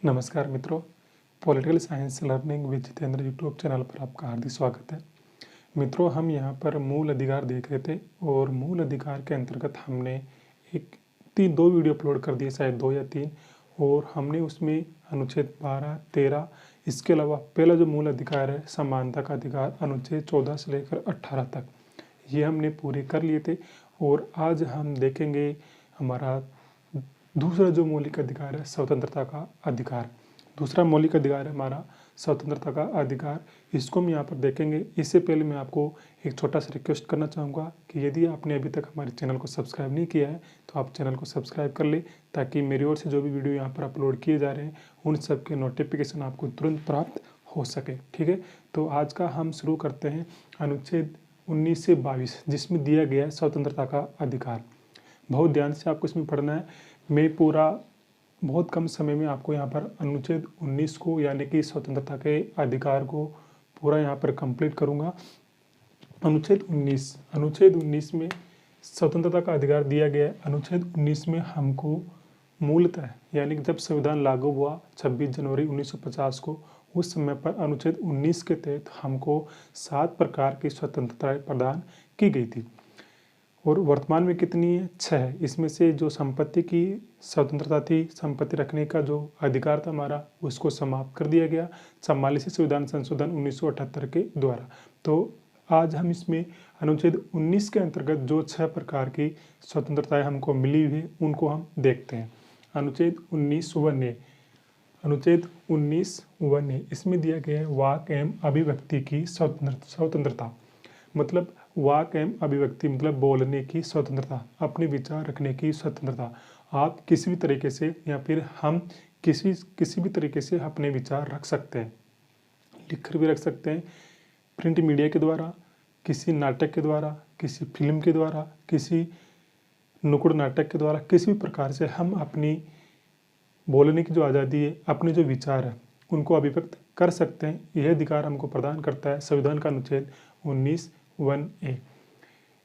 नमस्कार मित्रों, political science learning with Jitendra YouTube channel पर आपका हार्दिक स्वागत है। मित्रों, हम यहाँ पर मूल अधिकार देख रहे थे और मूल अधिकार के अंतर्गत हमने दो वीडियो अपलोड कर दिए, शायद 2 या 3, और हमने उसमें अनुच्छेद 12, 13, इसके अलावा पहला जो मूल अधिकार है समानता का अधिकार, अनुच्छेद 14 से लेकर 18 तक, ये हमने पूरे कर लिए थे। और आज हम देखेंगे हमारा दूसरा जो मौलिक अधिकार है स्वतंत्रता का अधिकार। दूसरा मौलिक अधिकार है हमारा स्वतंत्रता का अधिकार, इसको हम यहाँ पर देखेंगे। इससे पहले मैं आपको एक छोटा सा रिक्वेस्ट करना चाहूँगा कि यदि आपने अभी तक हमारे चैनल को सब्सक्राइब नहीं किया है तो आप चैनल को सब्सक्राइब कर ले, ताकि मेरी ओर से जो भी वीडियो यहाँ पर अपलोड किए जा रहे हैं उन सब के नोटिफिकेशन आपको तुरंत प्राप्त हो सके। ठीक है, तो आज का हम शुरू करते हैं अनुच्छेद 19 से 22, जिसमें दिया गया है स्वतंत्रता का अधिकार। बहुत ध्यान से आपको इसमें पढ़ना है। मैं पूरा बहुत कम समय में आपको यहाँ पर अनुच्छेद 19 को, यानी कि स्वतंत्रता के अधिकार को पूरा यहाँ पर कंप्लीट करूँगा। अनुच्छेद 19 में स्वतंत्रता का अधिकार दिया गया है। अनुच्छेद 19 में हमको मूलतः, यानी कि जब संविधान लागू हुआ 26 जनवरी 1950 को, उस समय पर अनुच्छेद 19 के तहत हमको 7 प्रकार की स्वतंत्रताएं प्रदान की गई थी। और वर्तमान में कितनी है? 6 है। इसमें से जो संपत्ति की स्वतंत्रता थी, संपत्ति रखने का जो अधिकार था हमारा, उसको समाप्त कर दिया गया 44वें संविधान संशोधन 1978 के द्वारा। तो आज हम इसमें अनुच्छेद 19 के अंतर्गत जो 6 प्रकार की स्वतंत्रताएं हमको मिली हुई है उनको हम देखते हैं। अनुच्छेद 19(1)(a), अनुच्छेद 19(1)(a), इसमें दिया गया है वाक एवं अभिव्यक्ति की स्वतंत्रता। मतलब वाक एवं अभिव्यक्ति मतलब बोलने की स्वतंत्रता, अपने विचार रखने की स्वतंत्रता। आप किसी भी तरीके से या फिर हम किसी भी तरीके से अपने विचार रख सकते हैं, लिखकर भी रख सकते हैं, प्रिंट मीडिया के द्वारा, किसी नाटक के द्वारा, किसी फिल्म के द्वारा, किसी नुक्कड़ नाटक के द्वारा, किसी भी प्रकार से हम अपनी बोलने की जो आज़ादी है, अपने जो विचार है उनको अभिव्यक्त कर सकते हैं। यह अधिकार हमको प्रदान करता है संविधान का अनुच्छेद 19(1)(a).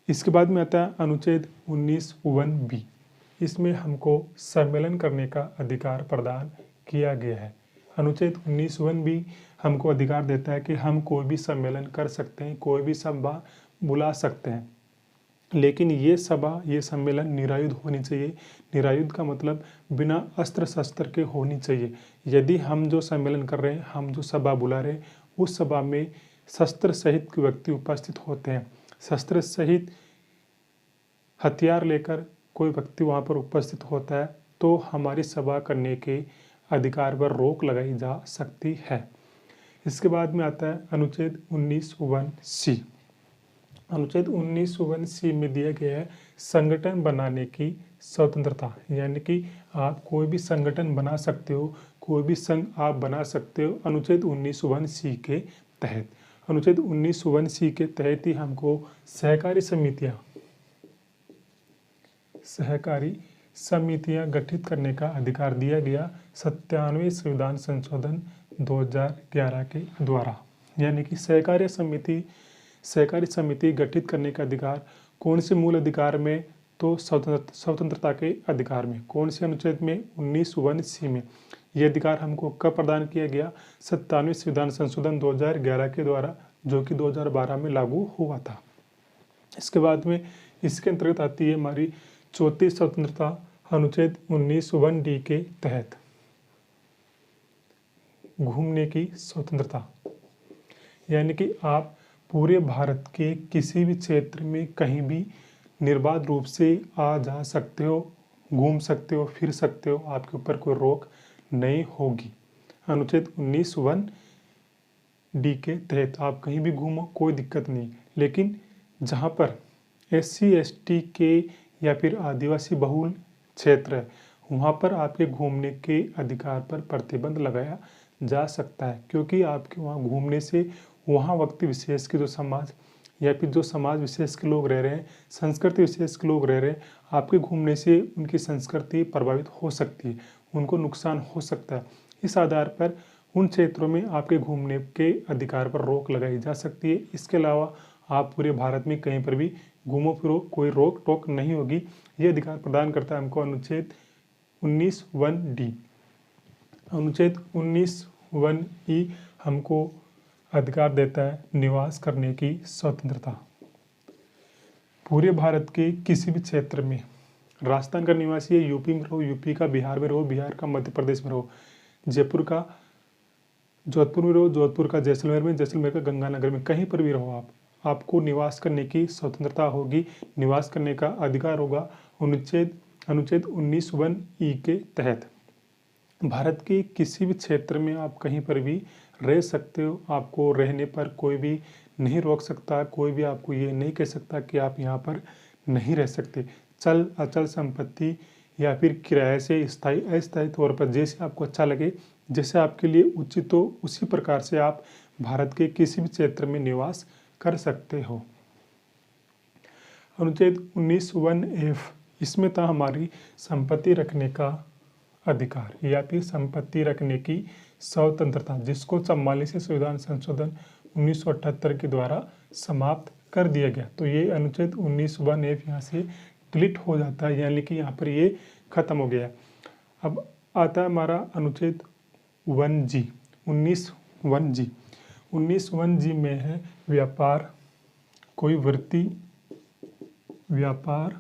इसके बाद में आता है अनुच्छेद 19(1)(b). इसमें हमको सम्मेलन करने का अधिकार प्रदान किया गया है। अनुच्छेद 19(1)(b) हमको अधिकार देता है कि हम कोई भी सम्मेलन कर सकते हैं, कोई भी सभा बुला सकते हैं, लेकिन ये सभा, ये सम्मेलन निरायुध होनी चाहिए। निरायुध का मतलब बिना अस्त्र शस्त्र के होनी चाहिए। यदि हम जो सम्मेलन कर रहे हैं, हम जो सभा बुला रहे हैं, उस सभा में शस्त्र सहित व्यक्ति उपस्थित होते हैं, शस्त्र सहित हथियार लेकर कोई व्यक्ति वहाँ पर उपस्थित होता है, तो हमारी सभा करने के अधिकार पर रोक लगाई जा सकती है। इसके बाद में आता है अनुच्छेद 19(1)(c). अनुच्छेद 19(1)(c) में दिया गया है संगठन बनाने की स्वतंत्रता, यानी कि आप कोई भी संगठन बना सकते हो, कोई भी संघ आप बना सकते हो अनुच्छेद 19(1)(c) के तहत। अनुच्छेद 19(1)(c) के तहत ही हमको सहकारी समितियां गठित करने का अधिकार दिया गया 97वें संविधान संशोधन 2011 के द्वारा। यानी कि सहकारी समिति गठित करने का अधिकार कौन से मूल अधिकार में? तो स्वतंत्रता के अधिकार में। कौन से अनुच्छेद में? 19(1)(c) में। यह अधिकार हमको कब प्रदान किया गया? 97वें संविधान संशोधन 2011 के द्वारा, जो कि 2012 में लागू हुआ था। इसके बाद में इसके अंतर्गत आती है हमारी चौथी स्वतंत्रता, अनुच्छेद 19(1)(d) के तहत घूमने की स्वतंत्रता। यानी कि आप पूरे भारत के किसी भी क्षेत्र में कहीं भी निर्बाध रूप से आ जा सकते हो, घूम सकते हो, फिर सकते हो, आपके ऊपर कोई रोक नहीं होगी। अनुच्छेद 19(1)(d) के तहत आप कहीं भी घूमो, कोई दिक्कत नहीं। लेकिन जहाँ पर SC ST के या फिर आदिवासी बहुल क्षेत्र है, वहाँ पर आपके घूमने के अधिकार पर प्रतिबंध लगाया जा सकता है, क्योंकि आपके वहाँ घूमने से वहाँ व्यक्ति विशेष के जो समाज या फिर जो समाज विशेष के लोग रह रहे हैं, संस्कृति विशेष के लोग रह रहे हैं, आपके घूमने से उनकी संस्कृति प्रभावित हो सकती है, उनको नुकसान हो सकता है। इस आधार पर उन क्षेत्रों में आपके घूमने के अधिकार पर रोक लगाई जा सकती है। इसके अलावा आप पूरे भारत में कहीं पर भी घूमो फिरो, कोई रोक टोक नहीं होगी। ये अधिकार प्रदान करता है हमको अनुच्छेद 19(1)(d). अनुच्छेद 19(1) हमको अधिकार देता है निवास करने की स्वतंत्रता। पूरे भारत के किसी भी क्षेत्र में, राजस्थान का निवासी है, यूपी में रहो, यूपी का बिहार में रहो, बिहार का मध्य प्रदेश में रहो, जयपुर का जोधपुर में रहो, जोधपुर का जैसलमेर में, जैसलमेर का गंगानगर में, कहीं पर भी रहो आपको निवास करने की स्वतंत्रता होगी, निवास करने का अधिकार होगा अनुच्छेद 19(1) के तहत। भारत के किसी भी क्षेत्र में आप कहीं पर भी रह सकते हो, आपको रहने पर कोई भी नहीं रोक सकता, कोई भी आपको ये नहीं कह सकता कि आप यहाँ पर नहीं रह सकते। चल अचल संपत्ति या फिर किराए से स्थायी अस्थायी तौर पर जैसे आपको अच्छा लगे, जैसे आपके लिए उचित हो, उसी प्रकार से आप भारत के किसी भी क्षेत्र में निवास कर सकते हो। अनुच्छेद 19(1)(f) इसमें था हमारी संपत्ति रखने का अधिकार या फिर संपत्ति रखने की स्वतंत्रता, जिसको 44वें संविधान संशोधन 1978 के द्वारा समाप्त कर दिया गया। तो ये अनुच्छेद 19(1)(f) यहाँ से डिलीट हो जाता है, यानी कि यहाँ पर ये खत्म हो गया। अब आता है हमारा अनुच्छेद 1G 19(1)(g). 19(1)(g) में है व्यापार, कोई वृत्ति, व्यापार,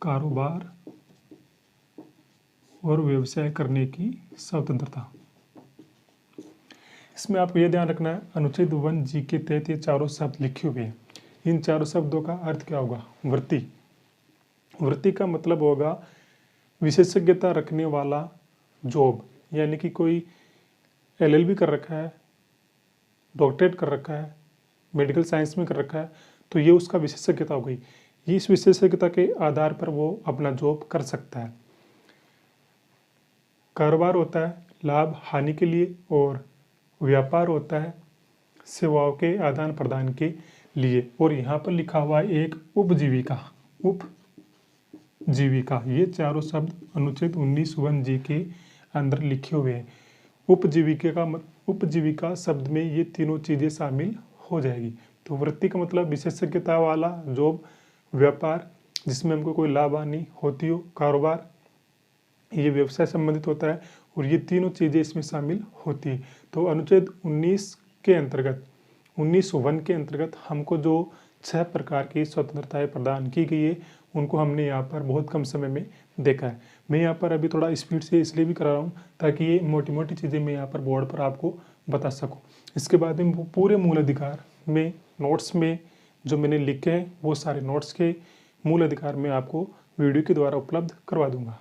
कारोबार और व्यवसाय करने की स्वतंत्रता। इसमें आपको यह ध्यान रखना है, अनुच्छेद 1G के तहत ये चारों शब्द लिखे हुए हैं। इन चारों शब्दों का अर्थ क्या होगा? वृत्ति। वृत्ति का मतलब होगा विशेषज्ञता रखने वाला जॉब, यानी कि कोई LLB कर रखा है, डॉक्टरेट कर रखा है, मेडिकल साइंस में कर रखा है, तो ये उसका विशेषज्ञता हो गई। इस विशेषज्ञता के आधार पर वो अपना जॉब कर सकता है। कारोबार होता है लाभ हानि के लिए, और व्यापार होता है सेवाओं के आदान प्रदान के लिए। और यहाँ पर लिखा हुआ है एक उपजीविका। उपजीविका, ये चारों शब्द अनुच्छेद 19(1)(g) के अंदर लिखे हुए हैं। उपजीविका शब्द में ये तीनों चीज़ें शामिल हो जाएगी। तो वृत्ति का मतलब विशेषज्ञता वाला जॉब, व्यापार जिसमें हमको कोई लाभ हानि होती हो, कारोबार ये व्यवसाय संबंधित होता है, और ये तीनों चीज़ें इसमें शामिल होती है। तो अनुच्छेद 19 के अंतर्गत 19(1) के अंतर्गत हमको जो 6 प्रकार की स्वतंत्रताएं प्रदान की गई है, उनको हमने यहाँ पर बहुत कम समय में देखा है। मैं यहाँ पर अभी थोड़ा स्पीड से इसलिए भी करा रहा हूँ ताकि ये मोटी मोटी चीज़ें मैं यहाँ पर बोर्ड पर आपको बता सकूँ। इसके बाद में पूरे मूल अधिकार में नोट्स में जो मैंने लिखे हैं, वो सारे नोट्स के मूल अधिकार में आपको वीडियो के द्वारा उपलब्ध करवा दूँगा।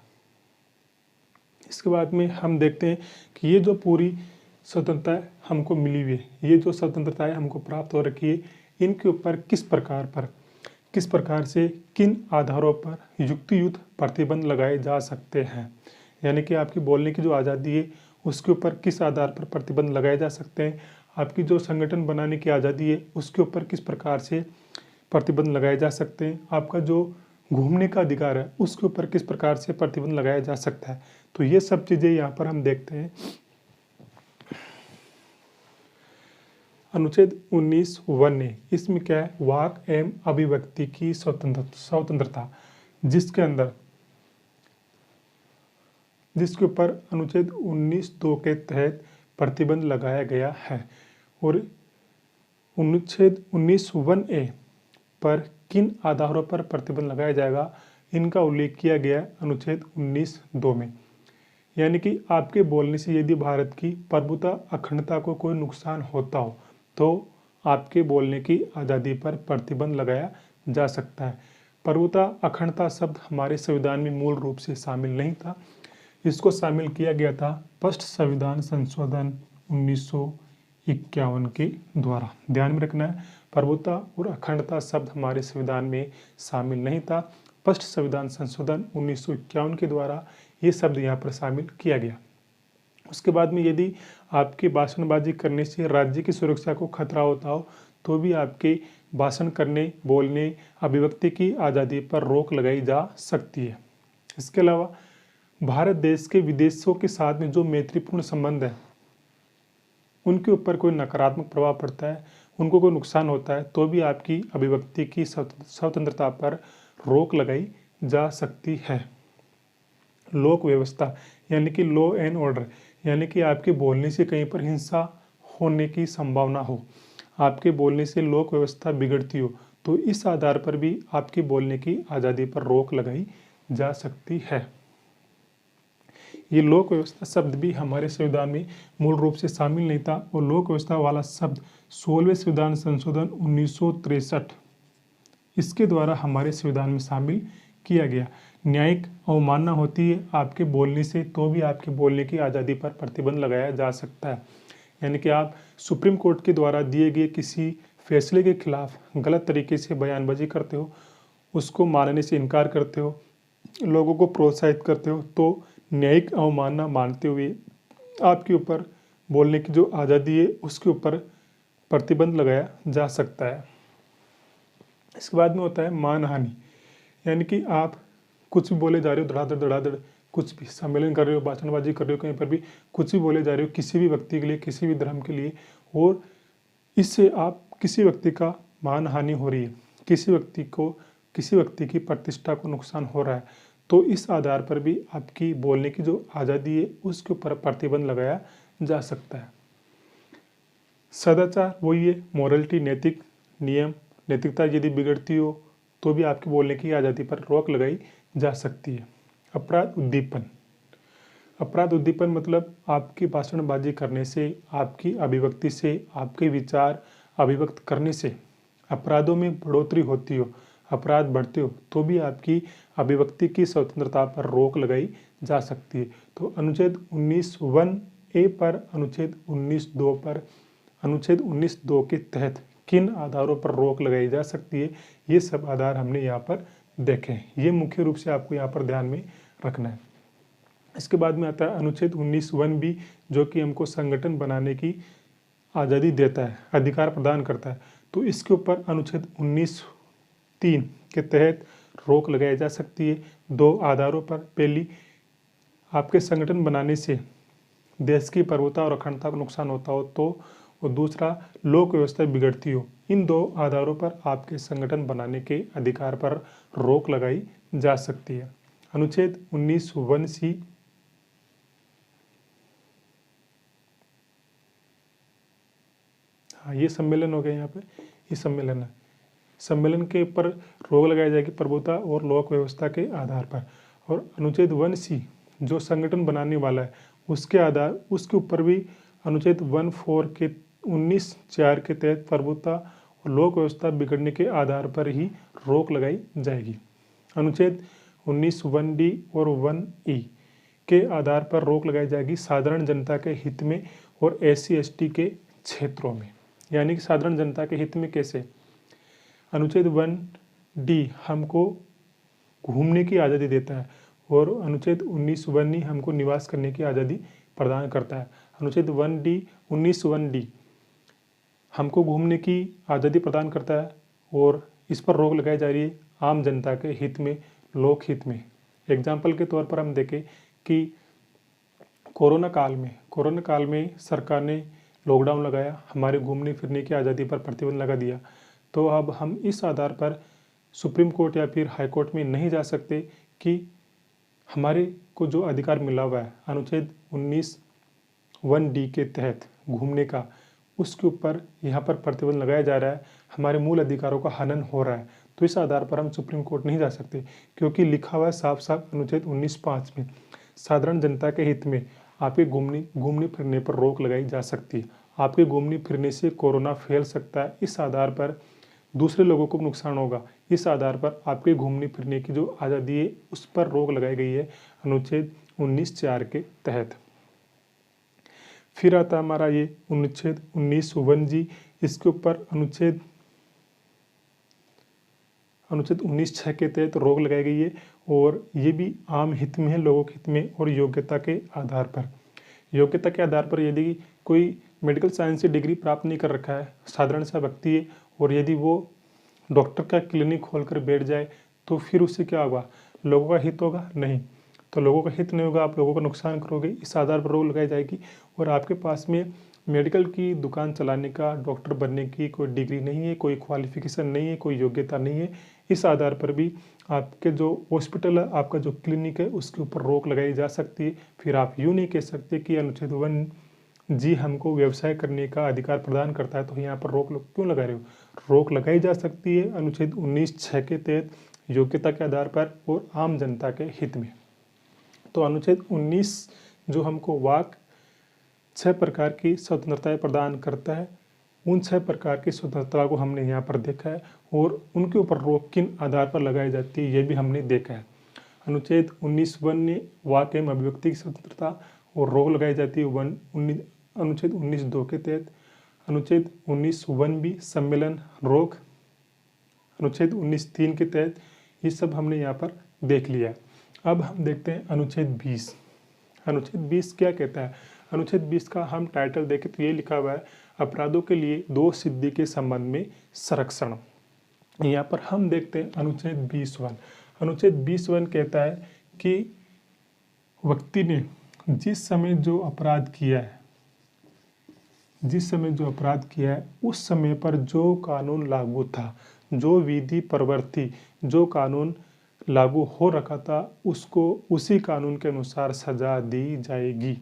इसके बाद में हम देखते हैं कि ये जो पूरी स्वतंत्रता हमको मिली हुई है, ये जो स्वतंत्रताएं हमको प्राप्त हो रखी है, इनके ऊपर किस प्रकार से किन आधारों पर युक्तियुक्त प्रतिबंध लगाए जा सकते हैं। यानी कि आपकी बोलने की जो आज़ादी है, उसके ऊपर किस आधार पर प्रतिबंध लगाए जा सकते हैं। आपकी जो संगठन बनाने की आज़ादी है, उसके ऊपर किस प्रकार से प्रतिबंध लगाए जा सकते हैं। आपका जो घूमने का अधिकार है, उसके ऊपर किस प्रकार से प्रतिबंध लगाया जा सकता है। तो ये सब चीज़ें यहाँ पर हम देखते हैं। अनुच्छेद 19(1)(a), इसमें क्या है? वाक एवं अभिव्यक्ति की स्वतंत्रता, जिसके ऊपर अनुच्छेद 19(2) के तहत प्रतिबंध लगाया गया है। और अनुच्छेद 19(1)(a) पर किन आधारों पर प्रतिबंध लगाया जाएगा, इनका उल्लेख किया गया अनुच्छेद 19(2) में। यानी कि आपके बोलने से यदि भारत की प्रभुता अखंडता को कोई नुकसान होता हो, तो आपके बोलने की आज़ादी पर प्रतिबंध लगाया जा सकता है। प्रभुता अखंडता शब्द हमारे संविधान में मूल रूप से शामिल नहीं था। इसको शामिल किया गया था फर्स्ट संविधान संशोधन 1951 के द्वारा। ध्यान में रखना है, प्रभुता और अखंडता शब्द हमारे संविधान में शामिल नहीं था। फर्स्ट संविधान संशोधन 1951 के द्वारा ये शब्द यहाँ पर शामिल किया गया। उसके बाद में यदि आपके भाषणबाजी करने से राज्य की सुरक्षा को खतरा होता हो, तो भी आपके भाषण करने, बोलने, अभिव्यक्ति की आज़ादी पर रोक लगाई जा सकती है। इसके अलावा भारत देश के विदेशों के साथ में जो मैत्रीपूर्ण संबंध है, उनके ऊपर कोई नकारात्मक प्रभाव पड़ता है, उनको कोई नुकसान होता है, तो भी आपकी अभिव्यक्ति की स्वतंत्रता पर रोक लगाई जा सकती है। लोक व्यवस्था यानी कि लॉ एंड ऑर्डर, यानी कि आपके बोलने से कहीं पर हिंसा होने की संभावना हो, आपके बोलने से लोक व्यवस्था बिगड़ती हो, तो इस आधार पर भी आपकी बोलने की आज़ादी पर रोक लगाई जा सकती है। ये लोक व्यवस्था शब्द भी हमारे संविधान में मूल रूप से शामिल नहीं था और लोक व्यवस्था वाला शब्द 16वें संविधान संशोधन 1963 इसके द्वारा हमारे संविधान में शामिल किया गया। न्यायिक अवमानना होती है आपके बोलने से, तो भी आपके बोलने की आज़ादी पर प्रतिबंध लगाया जा सकता है। यानी कि आप सुप्रीम कोर्ट के द्वारा दिए गए किसी फैसले के खिलाफ गलत तरीके से बयानबाजी करते हो, उसको मानने से इनकार करते हो, लोगों को प्रोत्साहित करते हो, तो न्यायिक अवमानना मानते हुए आपके ऊपर बोलने की जो आज़ादी है उसके ऊपर प्रतिबंध लगाया जा सकता है। इसके बाद में होता है मानहानि, यानी कि आप कुछ भी बोले जा रहे हो, धड़ाधड़ कुछ भी सम्मेलन कर रहे हो, भाषणबाजी कर रहे हो, कहीं पर भी कुछ भी बोले जा रहे हो किसी भी व्यक्ति के लिए, किसी भी धर्म के लिए, और इससे आप किसी व्यक्ति का मानहानि हो रही है, किसी व्यक्ति की प्रतिष्ठा को नुकसान हो रहा है, तो इस आधार पर भी आपकी बोलने की जो आज़ादी है उसके ऊपर प्रतिबंध लगाया जा सकता है। सदाचार वही है, मोरलिटी, नैतिक नियम, नैतिकता यदि बिगड़ती हो तो भी आपके बोलने की आज़ादी पर रोक लगाई जा सकती है। अपराध उद्दीपन, अपराध उद्दीपन मतलब आपकी भाषणबाजी करने से, आपकी अभिव्यक्ति से, आपके विचार अभिव्यक्त करने से अपराधों में बढ़ोतरी होती हो, अपराध बढ़ते हो, तो भी आपकी अभिव्यक्ति की स्वतंत्रता पर रोक लगाई जा सकती है। तो अनुच्छेद 19(1)(a) पर, अनुच्छेद 19(2) पर, अनुच्छेद 19(2) के तहत किन आधारों पर रोक लगाई जा सकती है, ये सब आधार हमने यहाँ पर देखे हैं। ये मुख्य रूप से आपको यहाँ पर ध्यान में रखना है। इसके बाद में आता है अनुच्छेद 19(1)(b), जो कि हमको संगठन बनाने की आज़ादी देता है, अधिकार प्रदान करता है। तो इसके ऊपर अनुच्छेद 19(3) के तहत रोक लगाई जा सकती है दो आधारों पर। पहली, आपके संगठन बनाने से देश की प्रभुता और अखंडता को नुकसान होता हो तो, और दूसरा लोक व्यवस्था बिगड़ती हो। इन दो आधारों पर आपके संगठन बनाने के अधिकार पर रोक लगाई जा सकती है। अनुच्छेद 19(1)(c), हाँ ये सम्मेलन हो गया, यहाँ पे ये सम्मेलन है। सम्मेलन के ऊपर रोक लगाई जाएगी प्रभुता और लोक व्यवस्था के आधार पर। और अनुच्छेद 1(c) जो संगठन बनाने वाला है उसके ऊपर भी अनुच्छेद 1(4) के 19(4) के तहत प्रभुता और लोक व्यवस्था बिगड़ने के आधार पर ही रोक लगाई जाएगी। अनुच्छेद 19(1)(d) और 1(e) के आधार पर रोक लगाई जाएगी साधारण जनता के हित में और SC/ST के क्षेत्रों में। यानी कि साधारण जनता के हित में कैसे? अनुच्छेद 1(d) हमको घूमने की आज़ादी देता है और अनुच्छेद 19(1)(e) हमको निवास करने की आज़ादी प्रदान करता है। अनुच्छेद 19(1)(d) हमको घूमने की आज़ादी प्रदान करता है और इस पर रोक लगाई जा रही है आम जनता के हित में, लोक हित में। एग्जाम्पल के तौर पर हम देखें कि कोरोना काल में सरकार ने लॉकडाउन लगाया, हमारे घूमने फिरने की आज़ादी पर प्रतिबंध लगा दिया। तो अब हम इस आधार पर सुप्रीम कोर्ट या फिर हाई कोर्ट में नहीं जा सकते कि हमारे को जो अधिकार मिला हुआ है अनुच्छेद 19(1)(d) के तहत घूमने का, उसके ऊपर यहाँ पर प्रतिबंध लगाया जा रहा है, हमारे मूल अधिकारों का हनन हो रहा है। तो इस आधार पर हम सुप्रीम कोर्ट नहीं जा सकते, क्योंकि लिखा हुआ है साफ साफ अनुच्छेद 19(5) में साधारण जनता के हित में आपके घूमने फिरने पर रोक लगाई जा सकती है। आपके घूमने फिरने से कोरोना फैल सकता है, इस आधार पर दूसरे लोगों को नुकसान होगा, इस आधार पर आपके घूमने फिरने की जो आज़ादी है उस पर रोक लगाई गई है अनुच्छेद 19(4) के तहत। फिर आता हमारा ये अनुच्छेद 19(1)(g), इसके ऊपर अनुच्छेद 19(6) के तहत रोक लगाई गई है और ये भी आम हित में है, लोगों के हित में और योग्यता के आधार पर। योग्यता के आधार पर यदि कोई मेडिकल साइंस से डिग्री प्राप्त नहीं कर रखा है, साधारण सा व्यक्ति है, और यदि वो डॉक्टर का क्लिनिक खोलकर बैठ जाए तो फिर उससे क्या होगा? लोगों का हित होगा? नहीं। तो लोगों का हित नहीं होगा, आप लोगों का नुकसान करोगे, इस आधार पर रोक लगाई जाएगी। और आपके पास में मेडिकल की दुकान चलाने का, डॉक्टर बनने की कोई डिग्री नहीं है, कोई क्वालिफिकेशन नहीं है, कोई योग्यता नहीं है, इस आधार पर भी आपके जो हॉस्पिटल है, आपका जो क्लिनिक है, उसके ऊपर रोक लगाई जा सकती है। फिर आप यूँ नहीं कह सकते कि अनुच्छेद 1 जी हमको व्यवसाय करने का अधिकार प्रदान करता है, तो यहाँ पर रोक क्यों लगा रहे हो। रोक लगाई जा सकती है अनुच्छेद 19(6) के तहत योग्यता के आधार पर और आम जनता के हित में। तो अनुच्छेद 19 जो हमको वाक 6 प्रकार की स्वतंत्रताएं प्रदान करता है, उन 6 प्रकार की स्वतंत्रता को हमने यहाँ पर देखा है और उनके ऊपर रोक किन आधार पर लगाई जाती है ये भी हमने देखा है। अनुच्छेद 19(1) ने वाक एवं अभिव्यक्ति की स्वतंत्रता और रोक लगाई जाती है अनुच्छेद 19(2) के तहत। अनुच्छेद 19(1) सम्मेलन रोक अनुच्छेद 19(3) के तहत। ये सब हमने यहाँ पर देख लिया है। अब हम देखते हैं अनुच्छेद 20। अनुच्छेद 20 क्या कहता है। अनुच्छेद 20 का हम टाइटल देखें तो ये लिखा हुआ है, अपराधों के लिए दोष सिद्धि के संबंध में संरक्षण। यहाँ पर हम देखते हैं अनुच्छेद 20(1). अनुच्छेद 20(1) कहता है कि व्यक्ति ने जिस समय जो अपराध किया है उस समय पर जो कानून लागू था, जो विधि प्रवृत्ति, जो कानून लागू हो रखा था, उसको उसी कानून के अनुसार सजा दी जाएगी।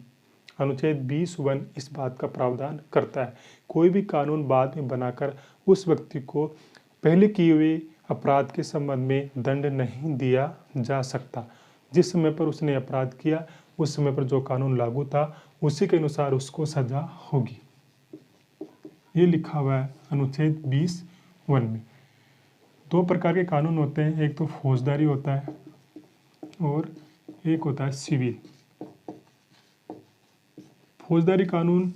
अनुच्छेद 20(1) इस बात का प्रावधान करता है। कोई भी कानून बाद में बनाकर उस व्यक्ति को पहले किए हुए अपराध के संबंध में दंड नहीं दिया जा सकता। जिस समय पर उसने अपराध किया उस समय पर जो कानून लागू था उसी के अनुसार उसको सजा होगी। ये लिखा हुआ है अनुच्छेद 20(1) में। 2 प्रकार के कानून होते हैं, एक तो फौजदारी होता है और एक होता है सिविल। फौजदारी कानून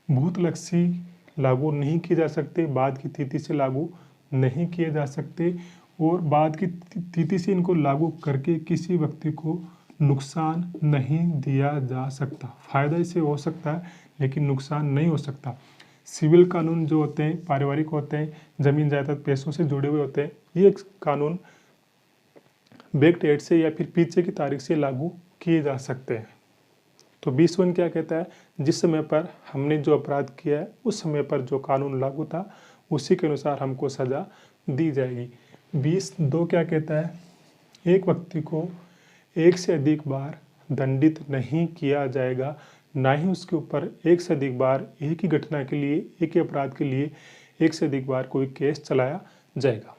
भूतलक्षी लागू नहीं किए जा सकते, बाद की तिथि से लागू नहीं किए जा सकते और बाद की तिथि से इनको लागू करके किसी व्यक्ति को नुकसान नहीं दिया जा सकता। फायदा इससे हो सकता है लेकिन नुकसान नहीं हो सकता। सिविल कानून जो होते हैं पारिवारिक होते हैं, जमीन जायदाद पैसों से जुड़े हुए होते हैं। ये कानून बैक डेट से या फिर पीछे की तारीख से लागू किए जा सकते हैं। तो 20(1) क्या कहता है, जिस समय पर हमने जो अपराध किया है उस समय पर जो कानून लागू था उसी के अनुसार हमको सजा दी जाएगी। 20(2) क्या कहता है, एक व्यक्ति को एक से अधिक बार दंडित नहीं किया जाएगा, ना ही उसके ऊपर एक से अधिक बार एक ही घटना के लिए, एक ही अपराध के लिए एक से अधिक बार कोई केस चलाया जाएगा।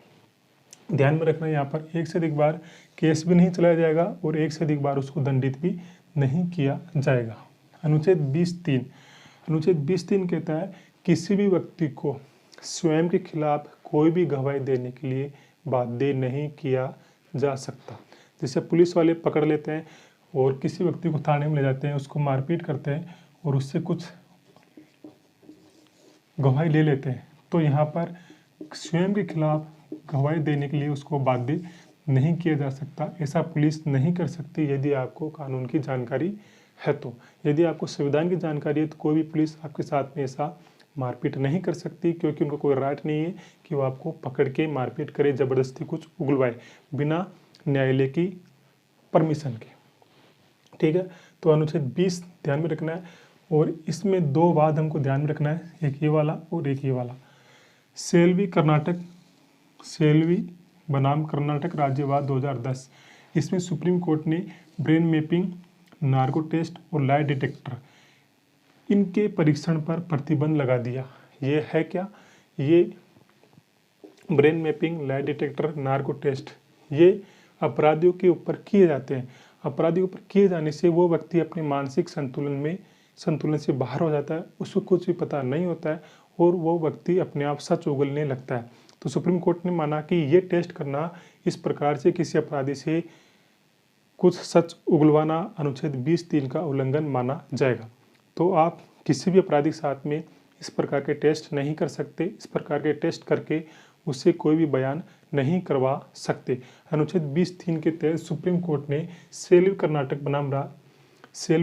ध्यान में रखना, यहाँ पर एक से अधिक बार केस भी नहीं चलाया जाएगा और एक से अधिक बार उसको दंडित भी नहीं किया जाएगा। अनुच्छेद 20(3) अनुच्छेद 20(3) कहता है, किसी भी व्यक्ति को स्वयं के खिलाफ कोई भी गवाही देने के लिए बाध्य नहीं किया जा सकता। जैसे पुलिस वाले पकड़ लेते हैं और किसी व्यक्ति को थाने में ले जाते हैं, उसको मारपीट करते हैं और उससे कुछ गवाही ले लेते हैं, तो यहाँ पर स्वयं के खिलाफ गवाही देने के लिए उसको बाध्य नहीं किया जा सकता। ऐसा पुलिस नहीं कर सकती यदि आपको कानून की जानकारी है। तो यदि आपको संविधान की जानकारी है तो कोई भी पुलिस आपके साथ में ऐसा मारपीट नहीं कर सकती, क्योंकि उनको कोई राइट नहीं है कि वो आपको पकड़ के मारपीट करे, ज़बरदस्ती कुछ उगलवाए बिना न्यायालय की परमिशन के। ठीक है, तो अनुच्छेद 20 ध्यान में रखना है और इसमें 2 वाद हमको ध्यान में रखना है, एक ये वाला और एक ये वाला। सेल्वी बनाम कर्नाटक राज्यवाद 2010, इसमें सुप्रीम कोर्ट ने ब्रेन मैपिंग, नार्को टेस्ट और लाई डिटेक्टर इनके परीक्षण पर प्रतिबंध लगा दिया। ये है क्या, ये brain mapping, lie detector, narco test ये अपराधियों के ऊपर किए जाते हैं। अपराधियों पर किए जाने से वो व्यक्ति अपने मानसिक संतुलन से बाहर हो जाता है, उसको कुछ भी पता नहीं होता है और वो व्यक्ति अपने आप सच उगलने लगता है। तो सुप्रीम कोर्ट ने माना कि ये टेस्ट करना, इस प्रकार से किसी अपराधी से कुछ सच उगलवाना अनुच्छेद 20(3) का उल्लंघन माना जाएगा। तो आप किसी भी अपराधी के साथ में इस प्रकार के टेस्ट नहीं कर सकते, इस प्रकार के टेस्ट करके उससे कोई भी बयान नहीं करवा सकते। अनुच्छेद 20(3) के तहत सुप्रीम कोर्ट ने सेल्वी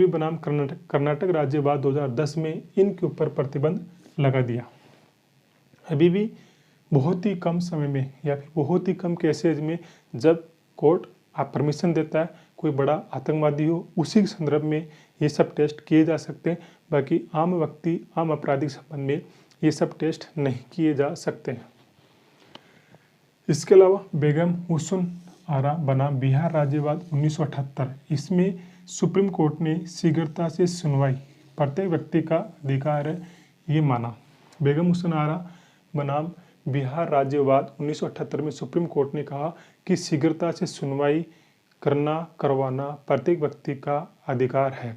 बनाम कर्नाटक राज्यवाद 2010 में इनके ऊपर प्रतिबंध लगा दिया। अभी भी बहुत ही कम समय में या फिर बहुत ही कम केसेज में जब कोर्ट आप परमिशन देता है, कोई बड़ा आतंकवादी हो, उसी के संदर्भ में ये सब टेस्ट किए जा सकते हैं। बाकी आम व्यक्ति, आम अपराधी के संबंध में ये सब टेस्ट नहीं किए जा सकते हैं। इसके अलावा बेगम हुस्न आरा बनाम बिहार राज्यवाद 1978, इसमें सुप्रीम कोर्ट ने शीघ्रता से सुनवाई प्रत्येक व्यक्ति का अधिकार है ये माना। बेगम हुस्न आरा बनाम बिहार राज्यवाद 1978 में सुप्रीम कोर्ट ने कहा कि शीघ्रता से सुनवाई करवाना प्रत्येक व्यक्ति का अधिकार है।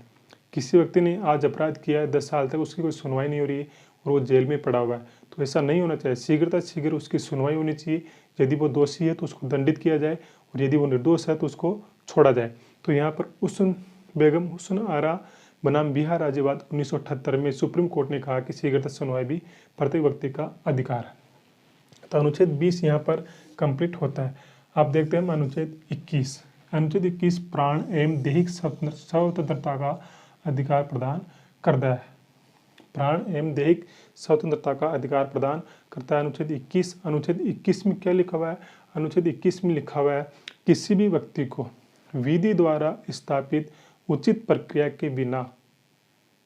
किसी व्यक्ति ने आज अपराध किया है, 10 साल तक उसकी कोई सुनवाई नहीं हो रही है और वो जेल में पड़ा हुआ है, तो ऐसा नहीं होना चाहिए। शीघ्र उसकी सुनवाई होनी चाहिए। यदि वो दोषी है तो उसको दंडित किया जाए और यदि वो निर्दोष है तो उसको छोड़ा जाए। तो यहाँ पर बेगम हुस्न आरा बनाम बिहार राज्यवाद 1978 में सुप्रीम कोर्ट ने कहा कि शीघ्रता सुनवाई भी प्रत्येक व्यक्ति का अधिकार है। तो अनुच्छेद 20 यहाँ पर कंप्लीट होता है। आप देखते हैं अनुच्छेद 21। अनुच्छेद 21 प्राण एवं दैहिक स्वतंत्रता का अधिकार प्रदान करता है। प्राण एवं दैहिक स्वतंत्रता का अधिकार प्रदान करता है अनुच्छेद 21। अनुच्छेद 21 में क्या लिखा हुआ है? अनुच्छेद 21 में लिखा हुआ है किसी भी व्यक्ति को विधि द्वारा स्थापित उचित प्रक्रिया के बिना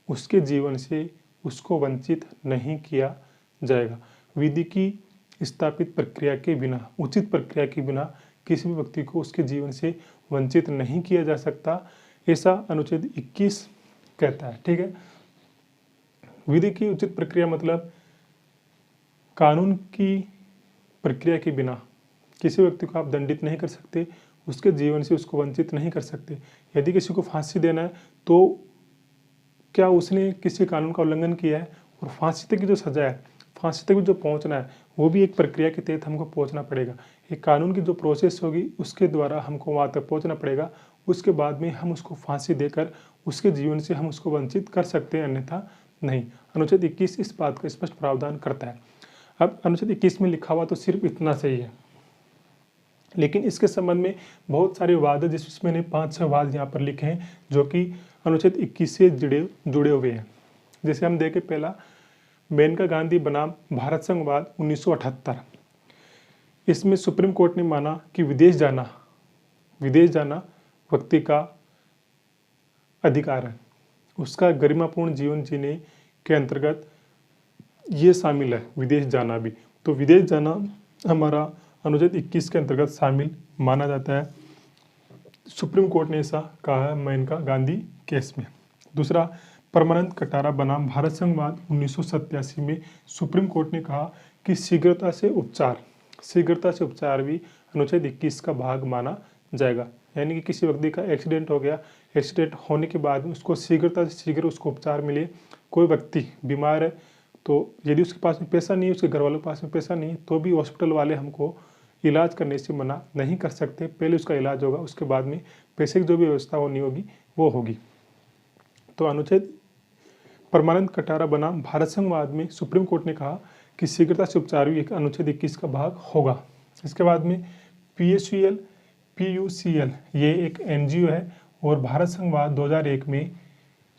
उसके जीवन से उसको वंचित नहीं किया जाएगा। विधि की स्थापित प्रक्रिया के बिना, उचित प्रक्रिया के बिना किसी भी व्यक्ति को उसके जीवन से वंचित नहीं किया जा सकता, ऐसा अनुच्छेद 21 कहता है। ठीक है। विधि की उचित प्रक्रिया मतलब कानून की प्रक्रिया के बिना किसी व्यक्ति को आप दंडित नहीं कर सकते, उसके जीवन से उसको वंचित नहीं कर सकते। यदि किसी को फांसी देना है तो क्या उसने किसी कानून का उल्लंघन किया है? और फांसी तक की जो सजा है, फांसी तक जो पहुंचना है, वो भी एक प्रक्रिया के तहत हमको पहुंचना पड़ेगा। एक कानून की जो प्रोसेस होगी उसके द्वारा हमको वहाँ तक पहुंचना पड़ेगा। उसके बाद में हम उसको फांसी देकर उसके जीवन से हम उसको वंचित कर सकते हैं, अन्यथा नहीं। अनुच्छेद 21 इस बात का स्पष्ट प्रावधान करता है। अब अनुच्छेद 21 में लिखा हुआ तो सिर्फ इतना सही है, लेकिन इसके संबंध में बहुत सारे वाद है, जिसमें मैंने 5-6 वाद यहाँ पर लिखे हैं जो कि अनुच्छेद 21 से जुड़े हुए हैं। जैसे हम देखें, पहला मेनका गांधी बनाम भारत संघवाद 1978। इसमें सुप्रीम कोर्ट ने माना कि विदेश जाना व्यक्ति का अधिकार है, उसका गरिमापूर्ण जीवन जीने के अंतर्गत ये शामिल है, विदेश जाना भी। तो विदेश जाना हमारा अनुच्छेद 21 के अंतर्गत शामिल माना जाता है। सुप्रीम कोर्ट ने ऐसा कहा है मेनका गांधी केस में। दूसरा, परमानंद कटारा बनाम भारत संघवाद 1987 में सुप्रीम कोर्ट ने कहा कि शीघ्रता से उपचार भी अनुच्छेद 21 का भाग माना जाएगा। यानी कि किसी व्यक्ति का एक्सीडेंट हो गया, एक्सीडेंट होने के बाद उसको शीघ्रता से शीघ्र उसको उपचार मिले। कोई व्यक्ति बीमार है तो यदि उसके पास में पैसा नहीं है, उसके घर वालों के पास में पैसा नहीं है, तो भी हॉस्पिटल वाले हमको इलाज करने से मना नहीं कर सकते। पहले उसका इलाज होगा, उसके बाद में पैसे की जो भी व्यवस्था होनी होगी वो होगी। तो अनुच्छेद परमानंद कटारा बनाम भारत संघवाद में सुप्रीम कोर्ट ने कहा कि शीघ्रता से उपचार भी एक अनुच्छेद 21 का भाग होगा। इसके बाद में PUCL ये एक NGO है और भारत संघवाद 2001 में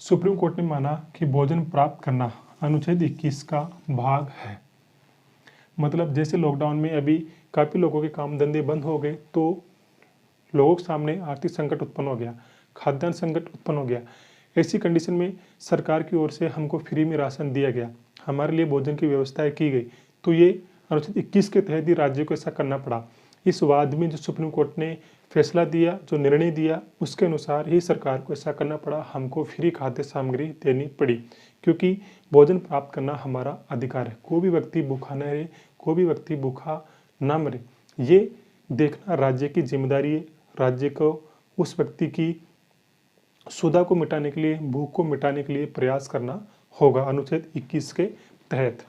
सुप्रीम कोर्ट ने माना कि भोजन प्राप्त करना अनुच्छेद 21 का भाग है। मतलब जैसे लॉकडाउन में अभी काफ़ी लोगों के काम धंधे बंद हो गए, तो लोगों के सामने आर्थिक संकट उत्पन्न हो गया, खाद्यान्न संकट उत्पन्न हो गया। ऐसी कंडीशन में सरकार की ओर से हमको फ्री में राशन दिया गया, हमारे लिए भोजन की व्यवस्थाएं की गई। तो ये अनुच्छेद 21 के तहत ही राज्य को ऐसा करना पड़ा। इस वाद में जो सुप्रीम कोर्ट ने फैसला दिया, जो निर्णय दिया, उसके अनुसार ही सरकार को ऐसा करना पड़ा, हमको फ्री खाद्य सामग्री देनी पड़ी, क्योंकि भोजन प्राप्त करना हमारा अधिकार है। कोई भी व्यक्ति भूखा न रहे, कोई भी व्यक्ति भूखा ना मरे, ये देखना राज्य की जिम्मेदारी है। राज्य को उस व्यक्ति की क्षुधा को मिटाने के लिए, भूख को मिटाने के लिए प्रयास करना होगा अनुच्छेद 21 के तहत।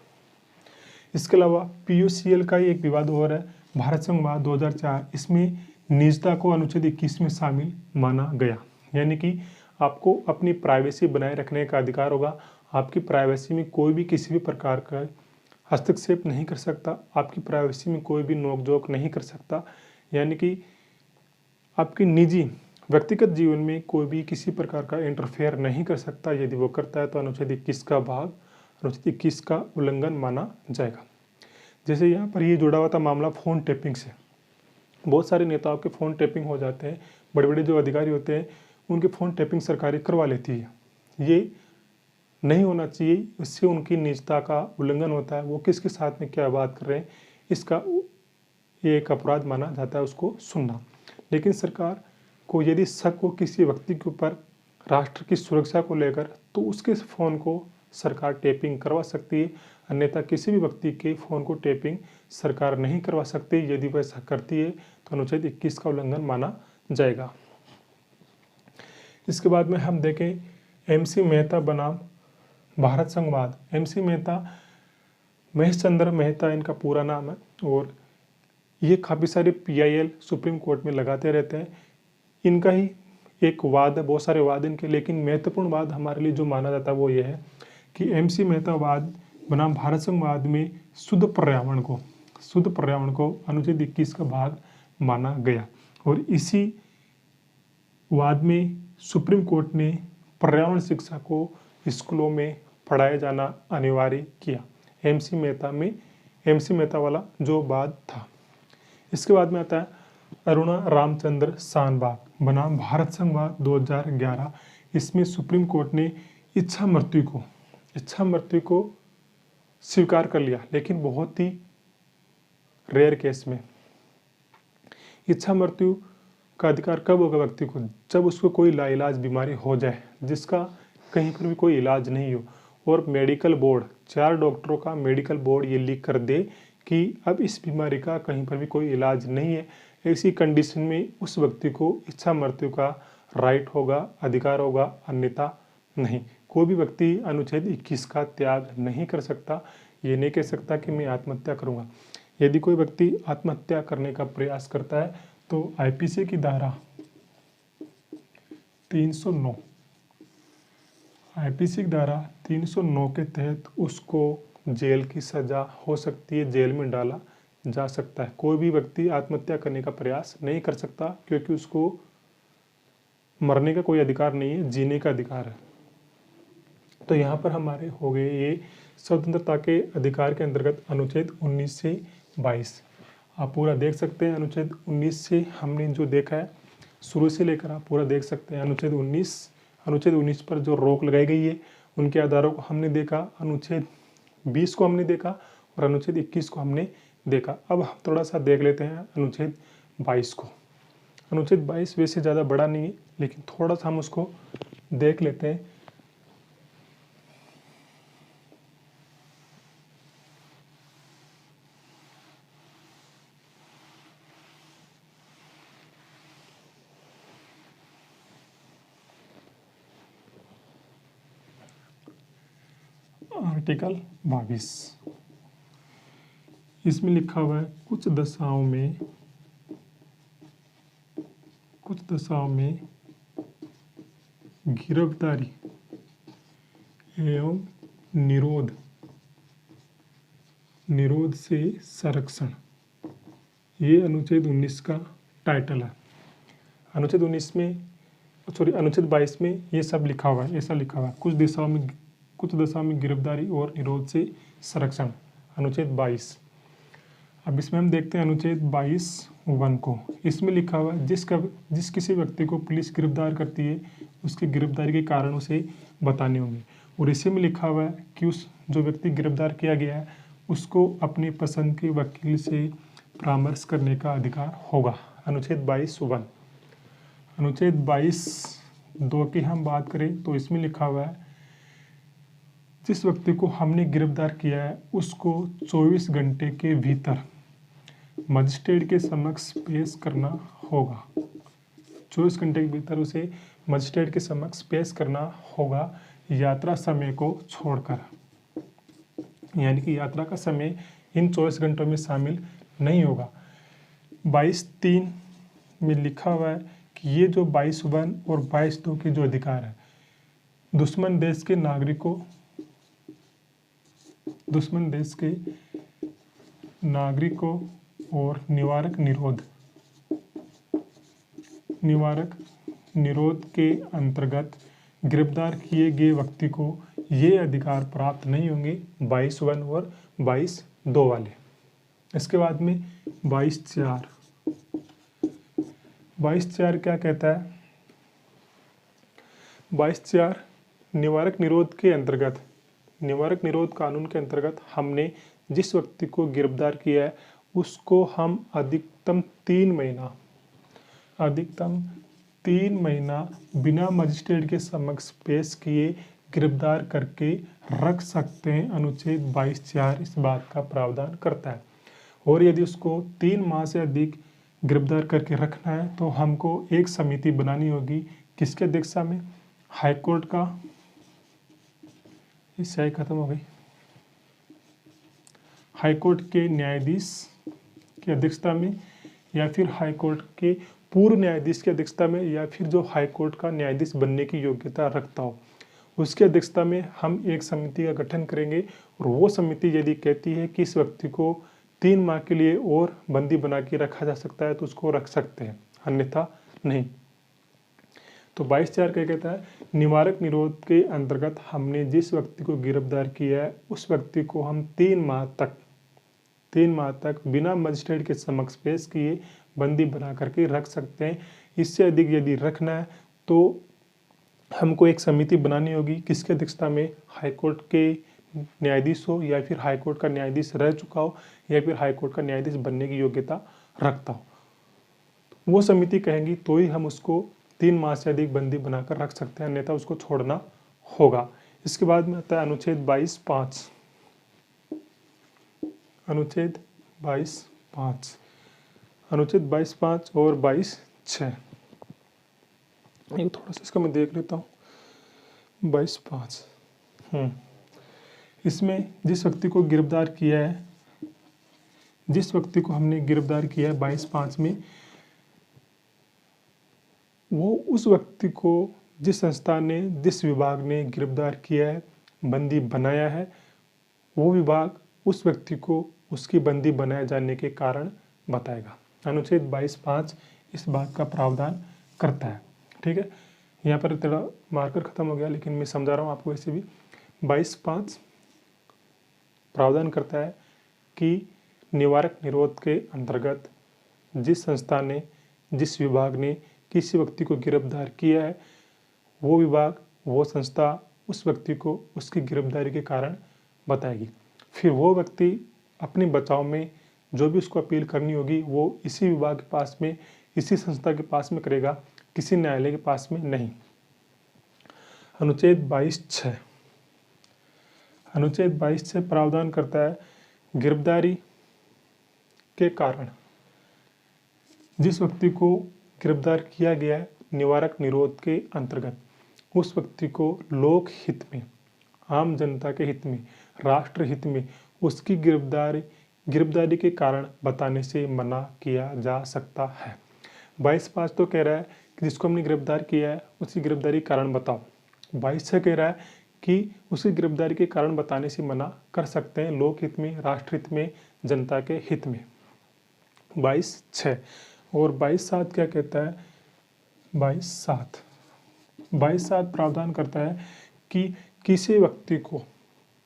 इसके अलावा PUCL का एक विवाद और है, भारत संघवाद 2004। इसमें निजता को अनुच्छेद 21 में शामिल माना गया। यानी कि आपको अपनी प्राइवेसी बनाए रखने का अधिकार होगा। आपकी प्राइवेसी में कोई भी किसी भी प्रकार का हस्तक्षेप नहीं कर सकता, आपकी प्राइवेसी में कोई भी नोकझोंक नहीं कर सकता। यानी कि आपकी निजी व्यक्तिगत जीवन में कोई भी किसी प्रकार का इंटरफेयर नहीं कर सकता। यदि वो करता है तो अनुच्छेद 21 का भाग, अनुच्छेद 21 का उल्लंघन माना जाएगा। जैसे यहाँ पर ये जुड़ा हुआ था मामला फ़ोन टैपिंग से। बहुत सारे नेताओं के फ़ोन टैपिंग हो जाते हैं, बड़े बड़े जो अधिकारी होते हैं उनके फ़ोन टैपिंग सरकारें करवा लेती है। ये नहीं होना चाहिए, इससे उनकी निजता का उल्लंघन होता है। वो किसके साथ में क्या बात कर रहे हैं, ये एक अपराध माना जाता है उसको सुनना। लेकिन सरकार को यदि शक हो किसी व्यक्ति के ऊपर राष्ट्र की सुरक्षा को लेकर, तो उसके फ़ोन को सरकार टेपिंग करवा सकती है। अन्यथा किसी भी व्यक्ति के फ़ोन को टेपिंग सरकार नहीं करवा सकती। यदि वह ऐसा करती है तो अनुच्छेद 21 का उल्लंघन माना जाएगा। इसके बाद में हम देखें MC मेहता बनाम भारत संघवाद। MC मेहता महेश चंद्र मेहता इनका पूरा नाम है, और ये काफ़ी सारे PIL सुप्रीम कोर्ट में लगाते रहते हैं। इनका ही एक वाद है, बहुत सारे वाद इनके, लेकिन महत्वपूर्ण वाद हमारे लिए जो माना जाता है वो ये है कि MC मेहता वाद बनाम भारत संघवाद में शुद्ध पर्यावरण को अनुच्छेद 21 का भाग माना गया, और इसी वाद में सुप्रीम कोर्ट ने पर्यावरण शिक्षा को स्कूलों में पढ़ाया जाना अनिवार्य किया। MC मेहता वाला जो वाद था। इसके बाद में आता है अरुणा रामचंद्र शानबाग बनाम भारत संघवाद 2011। इसमें सुप्रीम कोर्ट ने इच्छा मृत्यु को स्वीकार कर लिया, लेकिन बहुत ही रेयर केस में। इच्छा मृत्यु का अधिकार कब होगा व्यक्ति को? जब उसको कोई लाइलाज बीमारी हो जाए जिसका कहीं पर भी कोई इलाज नहीं हो, और मेडिकल बोर्ड, 4 डॉक्टरों का मेडिकल बोर्ड ये लिख कर दे कि अब इस बीमारी का कहीं पर भी कोई इलाज नहीं है। ऐसी कंडीशन में उस व्यक्ति को इच्छा मृत्यु का राइट होगा, अधिकार होगा, अन्यथा नहीं। कोई भी व्यक्ति अनुच्छेद 21 का त्याग नहीं कर सकता। ये नहीं कह सकता कि मैं आत्महत्या करूंगा। यदि कोई व्यक्ति आत्महत्या करने का प्रयास करता है तो IPC की धारा 309 के तहत उसको जेल की सजा हो सकती है, जेल में डाला जा सकता है। कोई भी व्यक्ति आत्महत्या करने का प्रयास नहीं कर सकता, क्योंकि उसको मरने का कोई अधिकार नहीं है, जीने का अधिकार है। तो यहाँ पर हमारे हो गए ये स्वतंत्रता के अधिकार के अंतर्गत अनुच्छेद 19 से 22। आप पूरा देख सकते हैं। अनुच्छेद 19 से हमने जो देखा है शुरू से लेकर आप पूरा देख सकते हैं। अनुच्छेद 19 पर जो रोक लगाई गई है उनके आधारों को हमने देखा। अनुच्छेद 20 को हमने देखा और अनुच्छेद 21 को हमने देखा। अब हम थोड़ा सा देख लेते हैं अनुच्छेद 22 को। अनुच्छेद 22 वैसे ज़्यादा बड़ा नहीं है, लेकिन थोड़ा सा हम उसको देख लेते हैं। आर्टिकल 22 इसमें लिखा हुआ है कुछ दशाओं में गिरफ्तारी एवं निरोध से संरक्षण। ये अनुच्छेद 19 का टाइटल है। अनुच्छेद 22 में ये सब लिखा हुआ है, ऐसा लिखा हुआ है कुछ दशाओं में गिरफ्तारी और निरोध से संरक्षण, अनुच्छेद 22। अब इसमें हम देखते हैं अनुच्छेद 22(1) को। इसमें लिखा हुआ है जिस किसी व्यक्ति को पुलिस गिरफ्तार करती है उसकी गिरफ्तारी के कारण उसे बताने होंगे। और इसी में लिखा हुआ है कि उस जो व्यक्ति गिरफ्तार किया गया है उसको अपनी पसंद के वकील से परामर्श करने का अधिकार होगा, अनुच्छेद 22(1). अनुच्छेद 22(2) की हम बात करें तो इसमें लिखा हुआ है जिस व्यक्ति को हमने गिरफ्तार किया है उसको 24 घंटे के भीतर मजिस्ट्रेट के समक्ष पेश करना होगा। 24 घंटे के भीतर उसे मजिस्ट्रेट के समक्ष पेश करना होगा, यात्रा समय को छोड़कर। यानी कि यात्रा का समय इन 24 घंटों में शामिल नहीं होगा। 22(3) में लिखा हुआ है कि ये जो 22(1) और 22(2) के जो अधिकार है, दुश्मन देश के नागरिकों और निवारक निरोध के अंतर्गत गिरफ्तार किए गए व्यक्ति को ये अधिकार प्राप्त नहीं होंगे, 22(1) और 22(2) वाले। इसके बाद में 22(4) क्या कहता है? 22(4) निवारक निरोध कानून के अंतर्गत हमने जिस व्यक्ति को गिरफ्तार किया है उसको हम अधिकतम 3 महीना बिना मजिस्ट्रेट के समक्ष पेश किए गिरफ्तार करके रख सकते हैं। अनुच्छेद 22(4) इस बात का प्रावधान करता है। और यदि उसको 3 माह से अधिक गिरफ्तार करके रखना है तो हमको एक समिति बनानी होगी। किसके अध्यक्षता में? हाईकोर्ट का, इस स्याही खत्म हो गई, हाईकोर्ट के न्यायाधीश की अध्यक्षता में, या फिर हाईकोर्ट के पूर्व न्यायाधीश की अध्यक्षता में, या फिर जो हाईकोर्ट का न्यायाधीश बनने की योग्यता रखता हो उसकी अध्यक्षता में हम एक समिति का गठन करेंगे। और वो समिति यदि कहती है कि इस व्यक्ति को 3 माह के लिए और बंदी बना के रखा जा सकता है तो उसको रख सकते हैं, अन्यथा नहीं। तो 22(4) क्या कहता है? निवारक निरोध के अंतर्गत हमने जिस व्यक्ति को गिरफ्तार किया है उस व्यक्ति को हम 3 माह तक बिना मजिस्ट्रेट के समक्ष पेश किए बंदी बना करके रख सकते हैं। इससे अधिक यदि रखना है तो हमको एक समिति बनानी होगी। किसकी अध्यक्षता में? हाईकोर्ट के न्यायाधीश हो, या फिर हाईकोर्ट का न्यायाधीश रह चुका हो, या फिर हाईकोर्ट का न्यायाधीश बनने की योग्यता रखता हो। वो समिति कहेंगी तो ही हम उसको 3 माह से अधिक बंदी बनाकर रख सकते हैं, अन्यथा उसको छोड़ना होगा। इसके बाद में आता है अनुच्छेद 22(5). अनुच्छेद 22(5) और 22(6), ये थोड़ा सा इसका मैं देख लेता हूँ। 22(5), इसमें जिस व्यक्ति को गिरफ्तार किया है, जिस व्यक्ति को हमने गिरफ्तार किया है 22(5) में, वो उस व्यक्ति को जिस संस्था ने, जिस विभाग ने गिरफ्तार किया है, बंदी बनाया है, वो विभाग उस व्यक्ति को उसकी बंदी बनाए जाने के कारण बताएगा। अनुच्छेद 22(5) इस बात का प्रावधान करता है। ठीक है, यहाँ पर तेरा मार्कर खत्म हो गया, लेकिन मैं समझा रहा हूँ आपको। वैसे भी 22(5) प्रावधान करता है कि निवारक निरोध के अंतर्गत जिस संस्था ने, जिस विभाग ने किसी व्यक्ति को गिरफ्तार किया है, वो विभाग, वो संस्था उस व्यक्ति को उसकी गिरफ्तारी के कारण बताएगी। फिर वो व्यक्ति अपने बचाव में जो भी उसको अपील करनी होगी वो इसी विभाग के पास में, इसी संस्था के पास में करेगा, किसी न्यायालय के पास में नहीं। अनुच्छेद 22(6) प्रावधान करता है गिरफ्तारी के कारण जिस व्यक्ति को गिरफ्तार किया गया है निवारक निरोध के अंतर्गत, उस व्यक्ति को लोक हित में, आम जनता के हित में, राष्ट्र हित में उसकी गिरफ्तारी के कारण बताने से मना किया जा सकता है। 22(5) तो कह रहा है कि जिसको हमने गिरफ्तार किया है उसकी गिरफ्तारी के कारण बताओ। 22(6) कह रहा है कि उसकी गिरफ्तारी के कारण बताने से मना कर सकते हैं, लोक हित में, राष्ट्र हित में, जनता के हित में। 22(6) और 22(7) क्या कहता है? 22(7) प्रावधान करता है कि किसी व्यक्ति को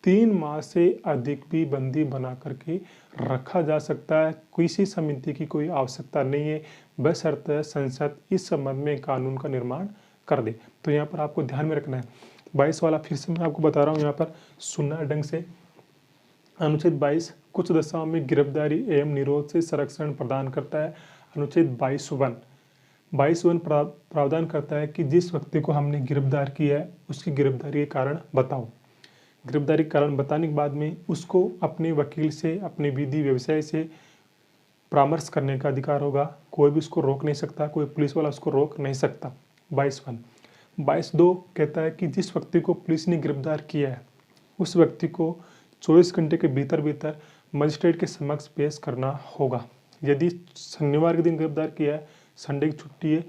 3 माह से अधिक भी बंदी बना करके रखा जा सकता है। किसी समिति की कोई आवश्यकता नहीं है, बशर्ते संसद इस संबंध में कानून का निर्माण कर दे। तो यहाँ पर आपको ध्यान में रखना है। 22 वाला फिर से मैं आपको बता रहा हूँ, यहाँ पर सुनना ढंग से। अनुच्छेद 22 कुछ दशाओं में गिरफ्तारी एवं निरोध से संरक्षण प्रदान करता है। अनुच्छेद 22(1) प्रावधान करता है कि जिस व्यक्ति को हमने गिरफ्तार किया है उसकी गिरफ्तारी के कारण बताओ। गिरफ्तारी के कारण बताने के बाद में उसको अपने वकील से, अपने विधि व्यवसाय से परामर्श करने का अधिकार होगा। कोई भी उसको रोक नहीं सकता, कोई पुलिस वाला उसको रोक नहीं सकता। 22(1). 22(2) कहता है कि जिस व्यक्ति को पुलिस ने गिरफ्तार किया है उस व्यक्ति को 24 घंटे के भीतर मजिस्ट्रेट के समक्ष पेश करना होगा। यदि शनिवार के दिन गिरफ्तार किया है, संडे की छुट्टी है,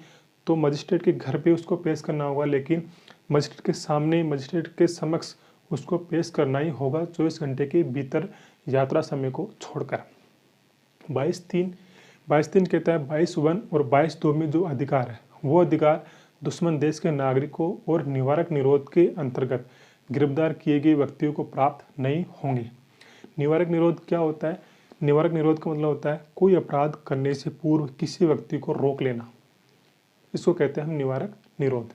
तो मजिस्ट्रेट के घर पे उसको पेश करना होगा, लेकिन मजिस्ट्रेट के सामने, मजिस्ट्रेट के समक्ष उसको पेश करना ही होगा 24 घंटे के भीतर, यात्रा समय को छोड़कर। 22(3) कहता है 22(1) और 22(2) में जो अधिकार है वो अधिकार दुश्मन देश के नागरिकों और निवारक निरोध के अंतर्गत गिरफ्तार किए गए व्यक्तियों को प्राप्त नहीं होंगे। निवारक निरोध क्या होता है? निवारक निरोध का मतलब होता है कोई अपराध करने से पूर्व किसी व्यक्ति को रोक लेना, इसको कहते हैं हम निवारक निरोध।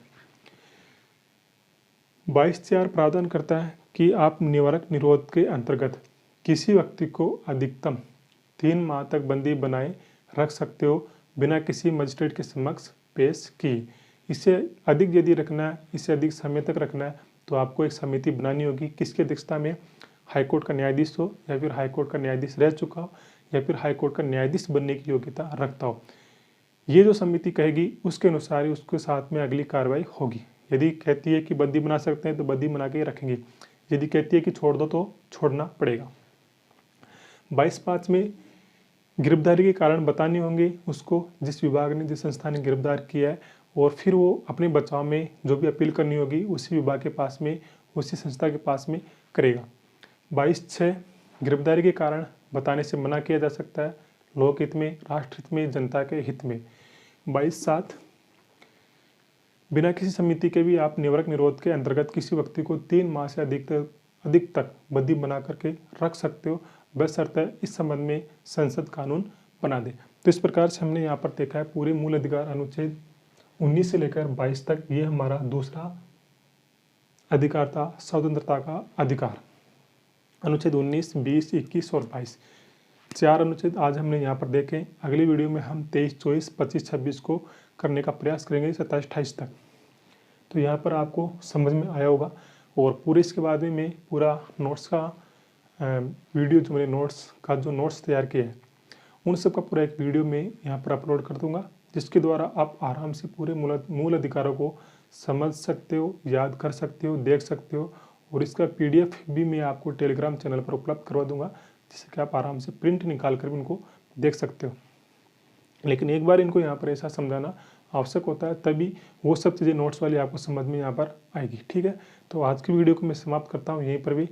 22(4) प्रावधान करता है कि आप निवारक निरोध के अंतर्गत किसी व्यक्ति को अधिकतम 3 माह तक बंदी बनाए रख सकते हो बिना किसी मजिस्ट्रेट के समक्ष पेश किए। इससे अधिक यदि रखना है, इससे अधिक समय तक रखना है तो आपको एक समिति बनानी होगी। किसकी अध्यक्षता में? हाईकोर्ट का न्यायाधीश हो या फिर हाईकोर्ट का न्यायाधीश रह चुका हो या फिर हाईकोर्ट का न्यायाधीश बनने की योग्यता रखता हो। ये जो समिति कहेगी उसके अनुसार ही उसके साथ में अगली कार्रवाई होगी। यदि कहती है कि बंदी बना सकते हैं तो बंदी बना के रखेंगे, यदि कहती है कि छोड़ दो तो छोड़ना पड़ेगा। 22/5 में गिरफ्तारी के कारण बताने होंगे उसको, जिस विभाग ने, जिस संस्था ने गिरफ्तार किया है, और फिर वो अपने बचाव में जो भी अपील करनी होगी उसी विभाग के पास में, उसी संस्था के पास में करेगा। 22/6 गिरफ्तारी के कारण बताने से मना किया जा सकता है, लोक हित में, राष्ट्र हित में, जनता के हित में। 22/7 बिना किसी समिति के भी आप निवारक निरोध के अंतर्गत किसी व्यक्ति को 3 माह से अधिक तक बंदी बना करके रख सकते हो, बशर्ते इस संबंध में संसद कानून बना दे। तो इस प्रकार से हमने यहाँ पर देखा है पूरे मूल अधिकार अनुच्छेद 19 से लेकर 22 तक, ये हमारा दूसरा अधिकार था, स्वतंत्रता का अधिकार। अनुच्छेद 19, 20, 21 और 22, 4 अनुच्छेद आज हमने यहाँ पर देखे। अगली वीडियो में हम 23, 24, 25, 26 को करने का प्रयास करेंगे, 27, 28 तक। तो यहाँ पर आपको समझ में आया होगा। और पूरे इसके बाद में मैं पूरा नोट्स का वीडियो, जो मैंने नोट्स तैयार किए हैं उन सब का पूरा एक वीडियो मैं यहाँ पर अपलोड कर दूंगा, जिसके द्वारा आप आराम से पूरे मूल अधिकारों को समझ सकते हो, याद कर सकते हो, देख सकते हो। और इसका PDF भी मैं आपको टेलीग्राम चैनल पर उपलब्ध करवा दूंगा, जिससे कि आप आराम से प्रिंट निकाल कर भी उनको देख सकते हो। लेकिन एक बार इनको यहाँ पर ऐसा समझाना आवश्यक होता है, तभी वो सब चीज़ें नोट्स वाली आपको समझ में यहाँ पर आएगी। ठीक है, तो आज की वीडियो को मैं समाप्त करता हूँ यहीं पर भी,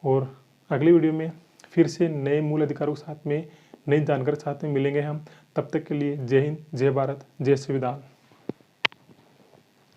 और अगली वीडियो में फिर से नए मूल अधिकारों के साथ में, नई जानकारी के साथ में मिलेंगे हम। तब तक के लिए जय हिंद, जय भारत, जय संविधान।